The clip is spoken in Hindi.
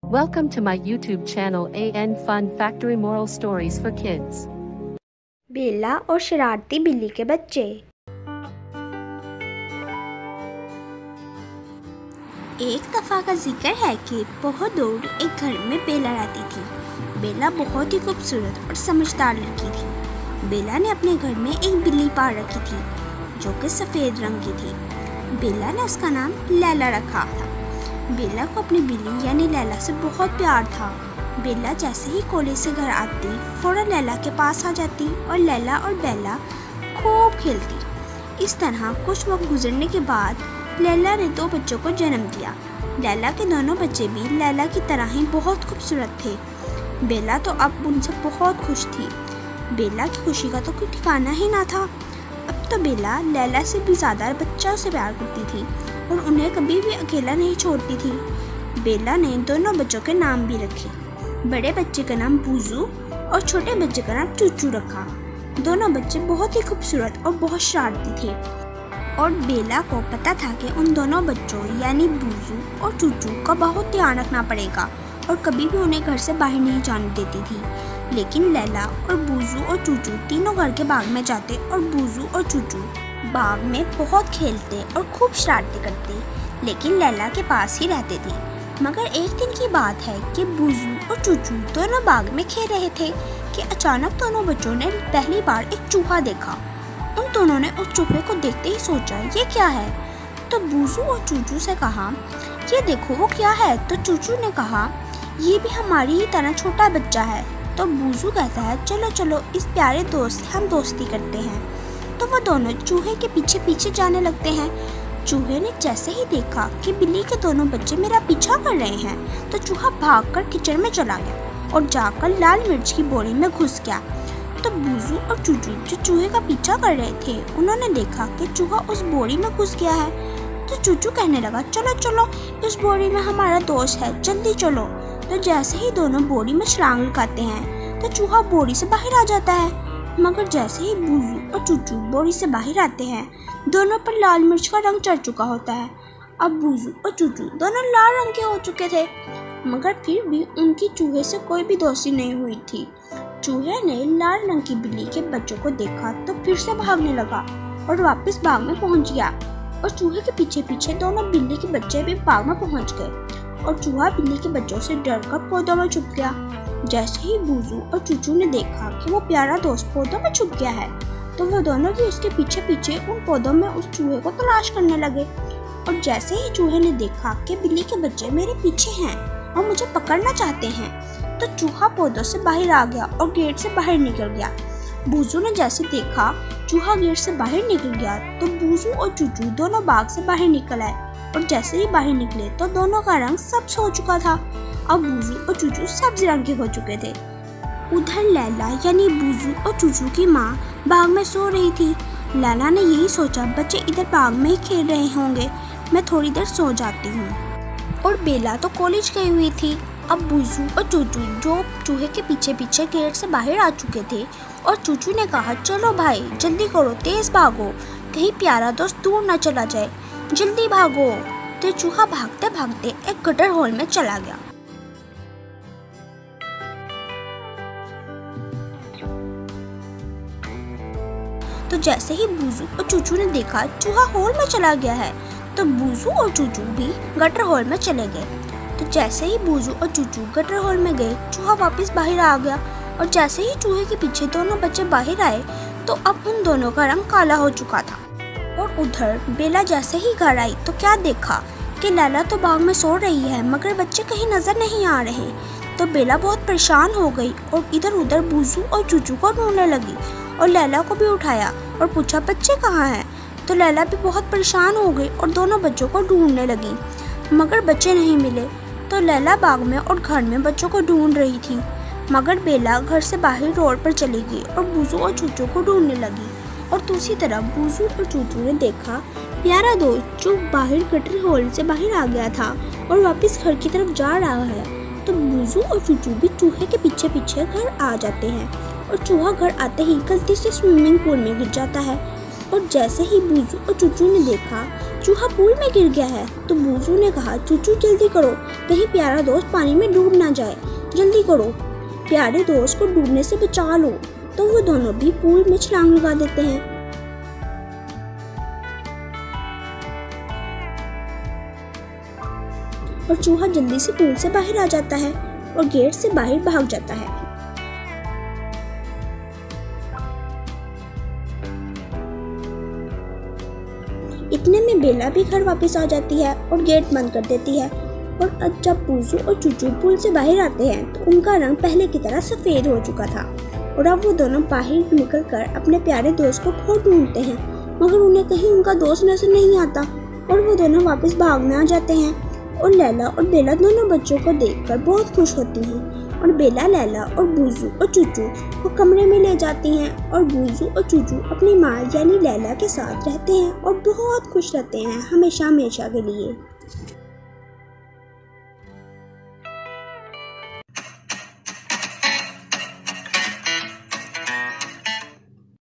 Welcome to my YouTube channel AN Fun Factory Moral Stories for Kids. बेला और शरारती बिल्ली के बच्चे। एक दफ़ा का जिक्र है कि बहुत दूर एक घर में बेला रहती थी। बेला बहुत ही खूबसूरत और समझदार लड़की थी। बेला ने अपने घर में एक बिल्ली पाल रखी थी जो कि सफ़ेद रंग की थी। बेला ने उसका नाम लैला रखा था। बेला को अपनी बिल्ली यानी लैला से बहुत प्यार था। बेला जैसे ही कॉलेज से घर आती फ़ौरन लैला के पास आ जाती और लैला और बेला खूब खेलती। इस तरह कुछ वक्त गुजरने के बाद लैला ने 2 बच्चों को जन्म दिया। लैला के दोनों बच्चे भी लैला की तरह ही बहुत खूबसूरत थे। बेला तो अब उनसे बहुत खुश थी। बेला की खुशी का तो कोई ठिकाना ही ना था। अब तो बेला लैला से भी ज़्यादा बच्चों से प्यार करती थी और उन्हें कभी भी अकेला नहीं छोड़ती थी। बेला ने दोनों बच्चों के नाम भी रखे। बड़े बच्चे का नाम बूजू और छोटे बच्चे का नाम चूचू रखा। दोनों बच्चे बहुत ही खूबसूरत और बहुत शरारती थे और बेला को पता था कि उन दोनों बच्चों यानी बूजू और चूचू का बहुत ध्यान रखना पड़ेगा और कभी भी उन्हें घर से बाहर नहीं जाने देती थी। लेकिन लैला और बूजू और चूचू तीनों घर के बाग में जाते और बूजू और चूचू बाग में बहुत खेलते और खूब शरारतें करते, लेकिन लैला के पास ही रहते थे। मगर एक दिन की बात है कि बूजू और चूचू दोनों बाग में खेल रहे थे कि अचानक दोनों बच्चों ने पहली बार एक चूहा देखा। उन दोनों ने उस चूहे को देखते ही सोचा ये क्या है। तो बूजू और चूचू से कहा ये देखो वो क्या है। तो चूचू ने कहा ये भी हमारी ही तरह छोटा बच्चा है। तो बूजू कहता है चलो चलो इस प्यारे दोस्त से हम दोस्ती करते हैं। तो वो दोनों चूहे के पीछे पीछे जाने लगते हैं। चूहे ने जैसे ही देखा कि बिल्ली के दोनों बच्चे मेरा पीछा कर रहे हैं तो चूहा भागकर किचन में चला गया और जाकर लाल मिर्च की बोरी में घुस गया। तो बूजू और चूचू जो चूहे का पीछा कर रहे थे उन्होंने देखा कि चूहा उस बोरी में घुस गया है। तो चूचू कहने लगा चलो चलो इस बोरी में हमारा दोस्त है, जल्दी चलो। तो जैसे ही दोनों बोरी में छलांग लगाते हैं तो चूहा बोरी से बाहर आ जाता है। मगर जैसे ही बूजू और चूचू बोरी से बाहर आते हैं दोनों पर लाल मिर्च का रंग चढ़ चुका होता है। अब बूजू और चूचू दोनों लाल रंग के हो चुके थे, मगर फिर भी उनकी चूहे से कोई भी दोस्ती नहीं हुई थी। चूहे ने लाल रंग की बिल्ली के बच्चों को देखा तो फिर से भागने लगा और वापस बाग में पहुंच गया और चूहे के पीछे पीछे दोनों बिल्ली के बच्चे भी बाग में पहुंच गए और चूहा बिल्ली के बच्चों से डरकर पौधों में छुप गया। जैसे ही बूजू और चूचू ने देखा कि वो प्यारा दोस्त पौधों में छुप गया है तो वो दोनों भी उसके पीछे पीछे उन पौधों में उस चूहे को तलाश करने लगे। और जैसे ही चूहे ने देखा कि बिल्ली के बच्चे मेरे पीछे हैं और मुझे पकड़ना चाहते हैं तो चूहा पौधों से बाहर आ गया और गेट से बाहर निकल गया। बूजू ने जैसे देखा चूहा गेट से बाहर निकल गया तो बूजू और चूचू दोनों बाग से बाहर निकल आए और जैसे ही बाहर निकले तो दोनों का रंग सब्ज हो चुका था। अब बूजू और चूचू सब्ज रंग के हो चुके थे। उधर लैला यानी बूजू और चूचू की माँ बाग में सो रही थी। लैला ने यही सोचा बच्चे इधर बाग में ही खेल रहे होंगे, मैं थोड़ी देर सो जाती हूँ। और बेला तो कॉलेज गई हुई थी। अब बूजू और चूचू जो चूहे के पीछे पीछे गेट से बाहर आ चुके थे और चूचू ने कहा चलो भाई जल्दी करो, तेज भागो, कहीं प्यारा दोस्त दूर ना चला जाए, जल्दी भागो। तो चूहा भागते भागते एक गटर होल में चला गया। तो जैसे ही बूजू और चूचू ने देखा चूहा होल में चला गया है तो बूजू और चूचू भी गटर होल में चले गए। तो जैसे ही बूजू और चूचू गटर होल में गए चूहा वापस बाहर आ गया और जैसे ही चूहे के पीछे दोनों बच्चे बाहर आए तो अब उन दोनों का रंग काला हो चुका था। और उधर बेला जैसे ही घर आई तो क्या देखा कि लैला तो बाग में सो रही है मगर बच्चे कहीं नजर नहीं आ रहे। तो बेला बहुत परेशान हो गई और इधर उधर बूजू और चूचू को ढूंढने लगी और लैला को भी उठाया और पूछा बच्चे कहाँ हैं। तो लैला भी बहुत परेशान हो गई और दोनों बच्चों को ढूंढने लगी मगर बच्चे नहीं मिले। तो लैला बाग में और घर में बच्चों को ढूंढ रही थी मगर बेला घर से बाहर रोड पर चली गई और बूजू और चूचू को ढूंढने लगी। और दूसरी तरफ बूजू और चूचू ने देखा प्यारा दोस्त जो बाहर गटर होल से बाहर आ गया था और वापस घर की तरफ जा रहा है। तो बूजू और चूचू भी चूहे के पीछे पीछे घर आ जाते हैं और चूहा घर आते ही गलती से स्विमिंग पूल में गिर जाता है। और जैसे ही बूजू और चूचू ने देखा चूहा पूल में गिर गया है। तो बूजू ने कहा, चूचू जल्दी करो, कहीं प्यारा दोस्त पानी में डूब ना जाए, जल्दी करो, प्यारे दोस्त को डूबने से बचा लो। तो वो दोनों भी पूल में छलांग लगा देते हैं। और चूहा जल्दी से पूल से बाहर आ जाता है और गेट से बाहर भाग जाता है। इतने में बेला भी घर वापस आ जाती है और गेट बंद कर देती है। और अब जब बूजू और चूचू पूल से बाहर आते हैं तो उनका रंग पहले की तरह सफ़ेद हो चुका था। और अब वो दोनों बाहर निकलकर अपने प्यारे दोस्त को बहुत ढूंढते हैं, मगर उन्हें कहीं उनका दोस्त नजर नहीं आता। और वो दोनों वापस भागने आ जाते हैं। और लैला और बेला दोनों बच्चों को देखकर बहुत खुश होती हैं। और बेला लैला और बूजू और चूचू को कमरे में ले जाती हैं। और बूजू और चूचू अपनी माँ यानी लैला के साथ रहते हैं और बहुत खुश रहते हैं हमेशा हमेशा के लिए।